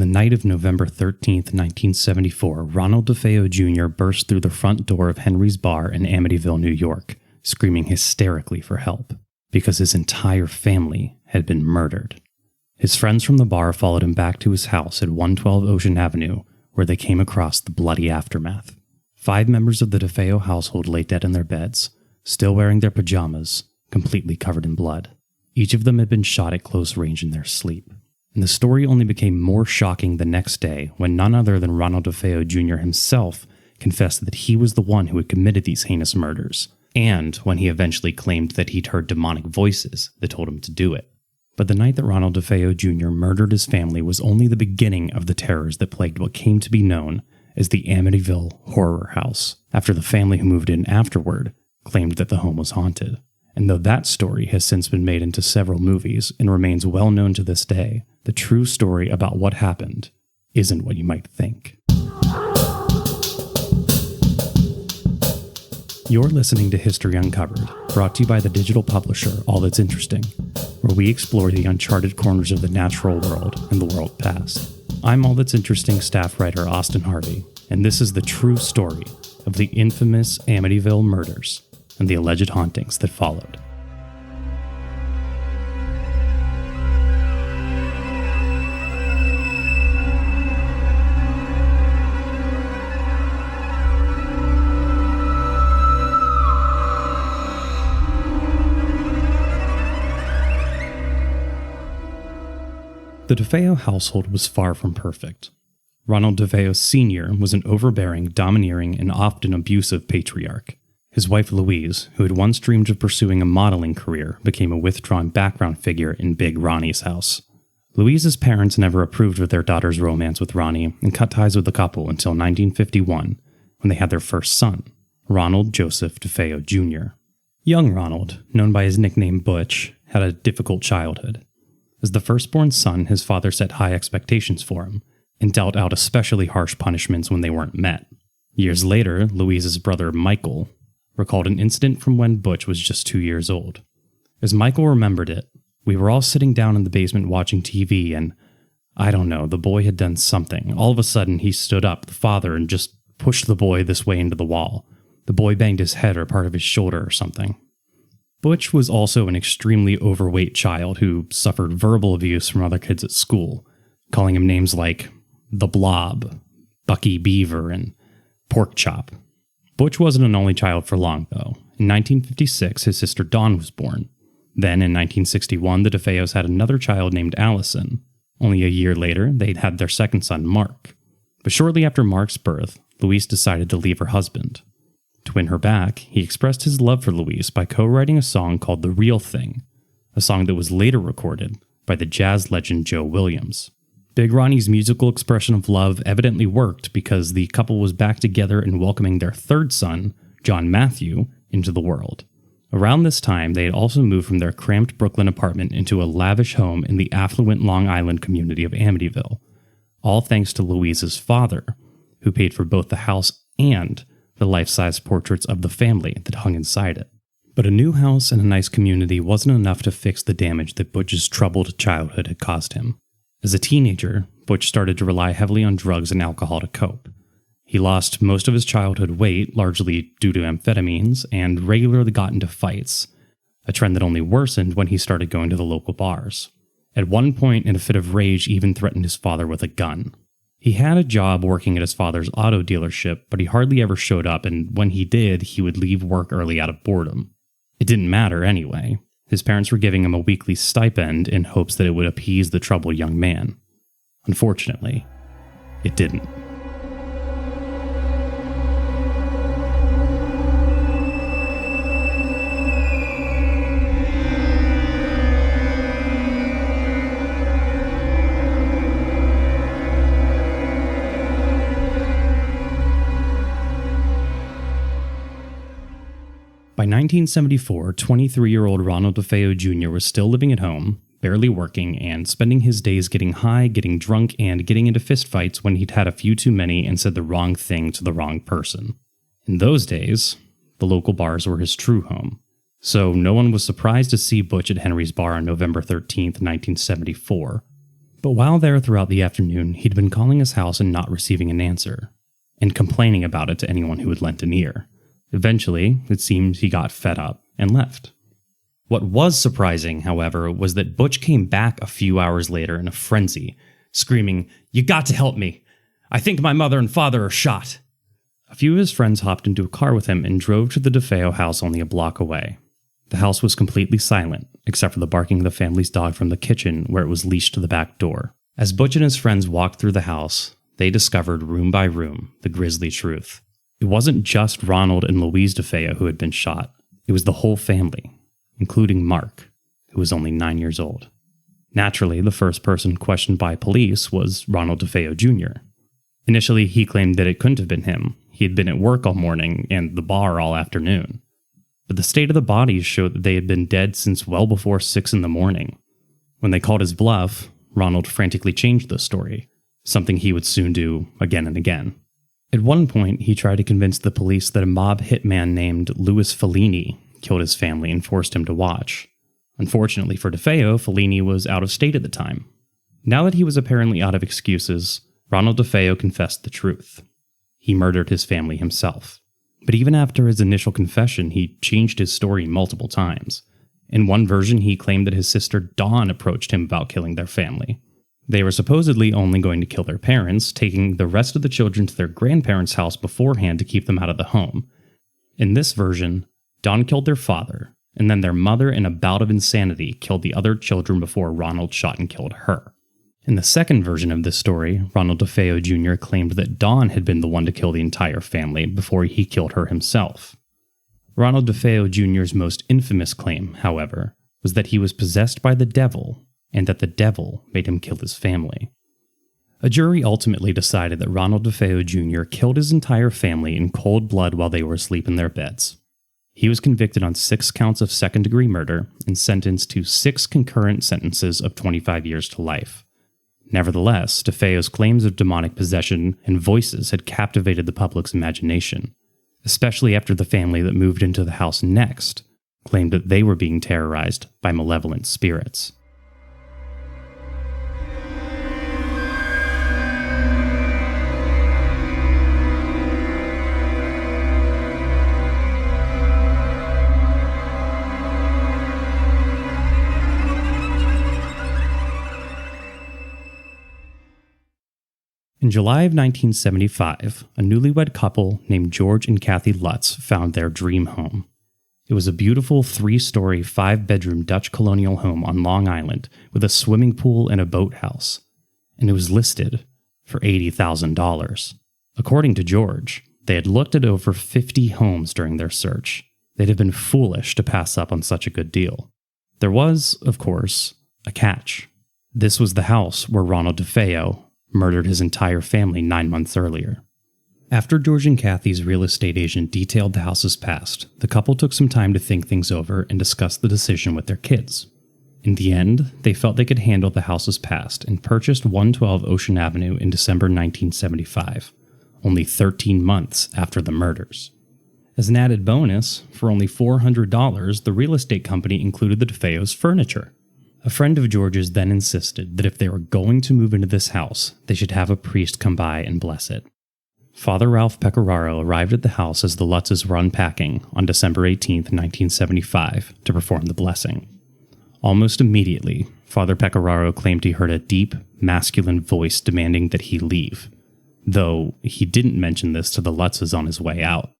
the night of November 13th, 1974, Ronald DeFeo Jr. burst through the front door of Henry's Bar in Amityville, New York, screaming hysterically for help, because his entire family had been murdered. His friends from the bar followed him back to his house at 112 Ocean Avenue, where they came across the bloody aftermath. 5 members of the DeFeo household lay dead in their beds, still wearing their pajamas, completely covered in blood. Each of them had been shot at close range in their sleep. And the story only became more shocking the next day when none other than Ronald DeFeo Jr. himself confessed that he was the one who had committed these heinous murders, and when he eventually claimed that he'd heard demonic voices that told him to do it. But the night that Ronald DeFeo Jr. murdered his family was only the beginning of the terrors that plagued what came to be known as the Amityville Horror House, after the family who moved in afterward claimed that the home was haunted. And though that story has since been made into several movies and remains well known to this day, the true story about what happened isn't what you might think. You're listening to History Uncovered, brought to you by the digital publisher All That's Interesting, where we explore the uncharted corners of the natural world and the world past. I'm All That's Interesting staff writer Austin Harvey, and this is the true story of the infamous Amityville murders and the alleged hauntings that followed. The DeFeo household was far from perfect. Ronald DeFeo Sr. was an overbearing, domineering, and often abusive patriarch. His wife Louise, who had once dreamed of pursuing a modeling career, became a withdrawn background figure in Big Ronnie's house. Louise's parents never approved of their daughter's romance with Ronnie and cut ties with the couple until 1951, when they had their first son, Ronald Joseph DeFeo Jr. Young Ronald, known by his nickname Butch, had a difficult childhood. As the firstborn son, his father set high expectations for him and dealt out especially harsh punishments when they weren't met. Years later, Louise's brother Michael recalled an incident from when Butch was just 2 years old. As Michael remembered it, we were all sitting down in the basement watching TV and, I don't know, the boy had done something. All of a sudden, he stood up, the father, and just pushed the boy this way into the wall. The boy banged his head or part of his shoulder or something. Butch was also an extremely overweight child who suffered verbal abuse from other kids at school, calling him names like the Blob, Bucky Beaver, and Pork Chop. Butch wasn't an only child for long, though. In 1956, his sister Dawn was born. Then, in 1961, the DeFeos had another child named Allison. Only a year later, they'd had their second son, Mark. But shortly after Mark's birth, Louise decided to leave her husband. To win her back, he expressed his love for Louise by co-writing a song called The Real Thing, a song that was later recorded by the jazz legend Joe Williams. Big Ronnie's musical expression of love evidently worked because the couple was back together and welcoming their third son, John Matthew, into the world. Around this time, they had also moved from their cramped Brooklyn apartment into a lavish home in the affluent Long Island community of Amityville, all thanks to Louise's father, who paid for both the house and the life-size portraits of the family that hung inside it. But a new house and a nice community wasn't enough to fix the damage that Butch's troubled childhood had caused him. As a teenager, Butch started to rely heavily on drugs and alcohol to cope. He lost most of his childhood weight, largely due to amphetamines, and regularly got into fights, a trend that only worsened when he started going to the local bars. At one point, in a fit of rage, he even threatened his father with a gun. He had a job working at his father's auto dealership, but he hardly ever showed up, and when he did, he would leave work early out of boredom. It didn't matter anyway. His parents were giving him a weekly stipend in hopes that it would appease the troubled young man. Unfortunately, it didn't. By 1974, 23-year-old Ronald DeFeo Jr. was still living at home, barely working, and spending his days getting high, getting drunk, and getting into fistfights when he'd had a few too many and said the wrong thing to the wrong person. In those days, the local bars were his true home, so no one was surprised to see Butch at Henry's Bar on November 13th, 1974. But while there throughout the afternoon, he'd been calling his house and not receiving an answer, and complaining about it to anyone who had lent an ear. Eventually, it seemed he got fed up and left. What was surprising, however, was that Butch came back a few hours later in a frenzy, screaming, "You got to help me! I think my mother and father are shot!" A few of his friends hopped into a car with him and drove to the DeFeo house only a block away. The house was completely silent, except for the barking of the family's dog from the kitchen where it was leashed to the back door. As Butch and his friends walked through the house, they discovered room by room the grisly truth. It wasn't just Ronald and Louise DeFeo who had been shot. It was the whole family, including Mark, who was only 9 years old. Naturally, the first person questioned by police was Ronald DeFeo Jr. Initially, he claimed that it couldn't have been him. He had been at work all morning and the bar all afternoon. But the state of the bodies showed that they had been dead since well before 6 in the morning. When they called his bluff, Ronald frantically changed the story, something he would soon do again and again. At one point, he tried to convince the police that a mob hitman named Louis Fellini killed his family and forced him to watch. Unfortunately for DeFeo, Fellini was out of state at the time. Now that he was apparently out of excuses, Ronald DeFeo confessed the truth. He murdered his family himself. But even after his initial confession, he changed his story multiple times. In one version, he claimed that his sister Dawn approached him about killing their family. They were supposedly only going to kill their parents, taking the rest of the children to their grandparents' house beforehand to keep them out of the home. In this version, Dawn killed their father, and then their mother, in a bout of insanity, killed the other children before Ronald shot and killed her. In the second version of this story, Ronald DeFeo Jr. claimed that Dawn had been the one to kill the entire family before he killed her himself. Ronald DeFeo Jr.'s most infamous claim, however, was that he was possessed by the devil and that the devil made him kill his family. A jury ultimately decided that Ronald DeFeo Jr. killed his entire family in cold blood while they were asleep in their beds. He was convicted on 6 counts of second-degree murder and sentenced to 6 concurrent sentences of 25 years to life. Nevertheless, DeFeo's claims of demonic possession and voices had captivated the public's imagination, especially after the family that moved into the house next claimed that they were being terrorized by malevolent spirits. In July of 1975, a newlywed couple named George and Kathy Lutz found their dream home. It was a beautiful 3-story, 5-bedroom Dutch colonial home on Long Island with a swimming pool and a boathouse, and it was listed for $80,000. According to George, they had looked at over 50 homes during their search. They'd have been foolish to pass up on such a good deal. There was, of course, a catch. This was the house where Ronald DeFeo murdered his entire family 9 months earlier. After George and Kathy's real estate agent detailed the house's past, the couple took some time to think things over and discuss the decision with their kids. In the end, they felt they could handle the house's past and purchased 112 Ocean Avenue in December 1975, only 13 months after the murders. As an added bonus, for only $400, the real estate company included the DeFeo's furniture. A friend of George's then insisted that if they were going to move into this house, they should have a priest come by and bless it. Father Ralph Pecoraro arrived at the house as the Lutzes were unpacking on December 18, 1975, to perform the blessing. Almost immediately, Father Pecoraro claimed he heard a deep, masculine voice demanding that he leave, though he didn't mention this to the Lutzes on his way out.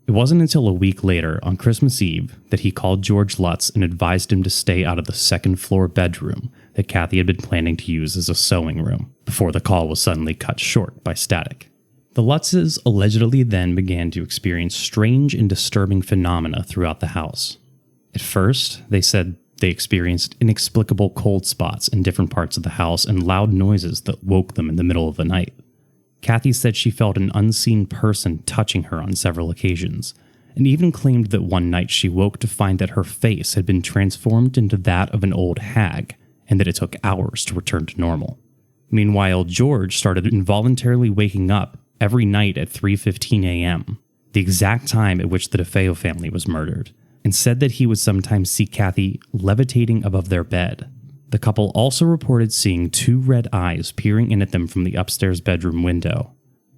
It wasn't until a week later, on Christmas Eve, that he called George Lutz and advised him to stay out of the second-floor bedroom that Kathy had been planning to use as a sewing room, before the call was suddenly cut short by static. The Lutzes allegedly then began to experience strange and disturbing phenomena throughout the house. At first, they said they experienced inexplicable cold spots in different parts of the house and loud noises that woke them in the middle of the night. Kathy said she felt an unseen person touching her on several occasions, and even claimed that one night she woke to find that her face had been transformed into that of an old hag, and that it took hours to return to normal. Meanwhile, George started involuntarily waking up every night at 3:15 a.m., the exact time at which the DeFeo family was murdered, and said that he would sometimes see Kathy levitating above their bed. The couple also reported seeing 2 red eyes peering in at them from the upstairs bedroom window.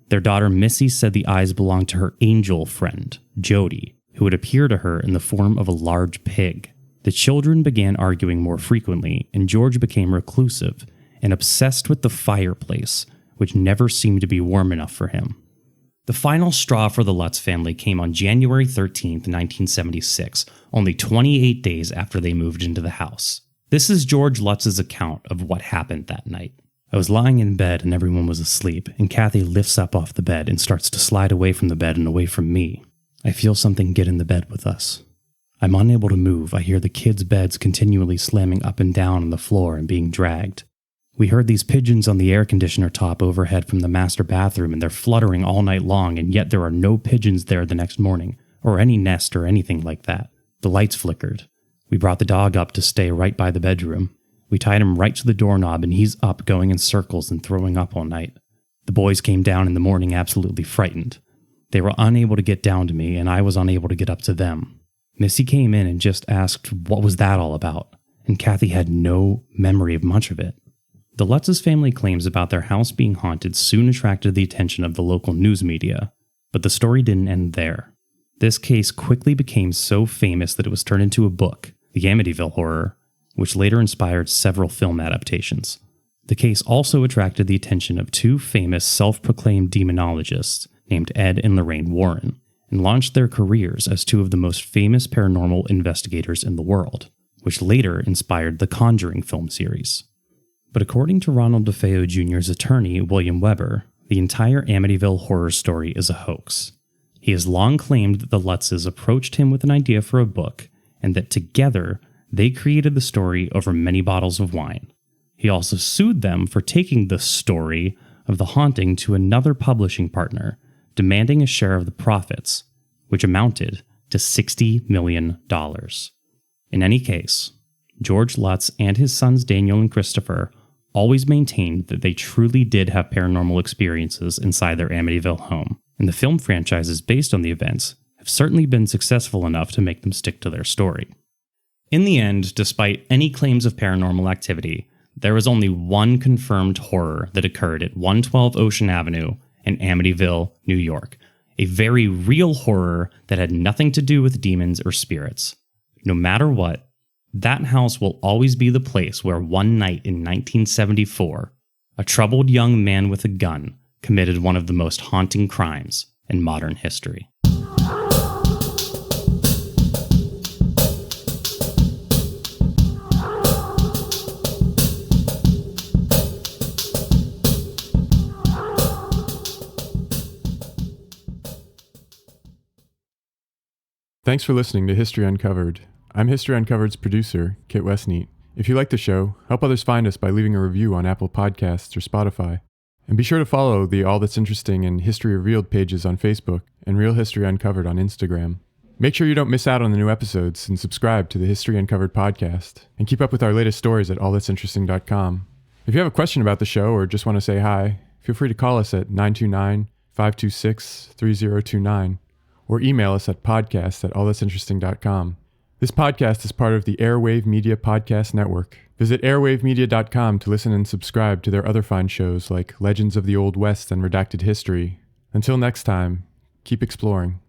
Their daughter Missy said the eyes belonged to her angel friend, Jody, who would appear to her in the form of a large pig. The children began arguing more frequently, and George became reclusive and obsessed with the fireplace, which never seemed to be warm enough for him. The final straw for the Lutz family came on January 13, 1976, only 28 days after they moved into the house. This is George Lutz's account of what happened that night. I was lying in bed and everyone was asleep, and Kathy lifts up off the bed and starts to slide away from the bed and away from me. I feel something get in the bed with us. I'm unable to move. I hear the kids' beds continually slamming up and down on the floor and being dragged. We heard these pigeons on the air conditioner top overhead from the master bathroom, and they're fluttering all night long, and yet there are no pigeons there the next morning, or any nest or anything like that. The lights flickered. We brought the dog up to stay right by the bedroom. We tied him right to the doorknob, and he's up going in circles and throwing up all night. The boys came down in the morning absolutely frightened. They were unable to get down to me, and I was unable to get up to them. Missy came in and just asked what was that all about, and Kathy had no memory of much of it. The Lutz's family claims about their house being haunted soon attracted the attention of the local news media, but the story didn't end there. This case quickly became so famous that it was turned into a book, The Amityville Horror, which later inspired several film adaptations. The case also attracted the attention of 2 famous self-proclaimed demonologists named Ed and Lorraine Warren, and launched their careers as 2 of the most famous paranormal investigators in the world, which later inspired the Conjuring film series. But according to Ronald DeFeo Jr.'s attorney, William Weber, the entire Amityville horror story is a hoax. He has long claimed that the Lutzes approached him with an idea for a book, and that together they created the story over many bottles of wine. He also sued them for taking the story of the haunting to another publishing partner, demanding a share of the profits, which amounted to $60 million. In any case, George Lutz and his sons Daniel and Christopher always maintained that they truly did have paranormal experiences inside their Amityville home, and the film franchises based on the events have certainly been successful enough to make them stick to their story. In the end, despite any claims of paranormal activity, there was only one confirmed horror that occurred at 112 Ocean Avenue in Amityville, New York, a very real horror that had nothing to do with demons or spirits. No matter what, that house will always be the place where one night in 1974, a troubled young man with a gun committed one of the most haunting crimes in modern history. Thanks for listening to History Uncovered. I'm History Uncovered's producer, Kit Westneat. If you like the show, help others find us by leaving a review on Apple Podcasts or Spotify. And be sure to follow the All That's Interesting and History Revealed pages on Facebook and Real History Uncovered on Instagram. Make sure you don't miss out on the new episodes and subscribe to the History Uncovered podcast. And keep up with our latest stories at allthat'sinteresting.com. If you have a question about the show or just want to say hi, feel free to call us at 929-526-3029 or email us at podcast@allthat'sinteresting.com. This podcast is part of the Airwave Media Podcast Network. Visit airwavemedia.com to listen and subscribe to their other fine shows like Legends of the Old West and Redacted History. Until next time, keep exploring.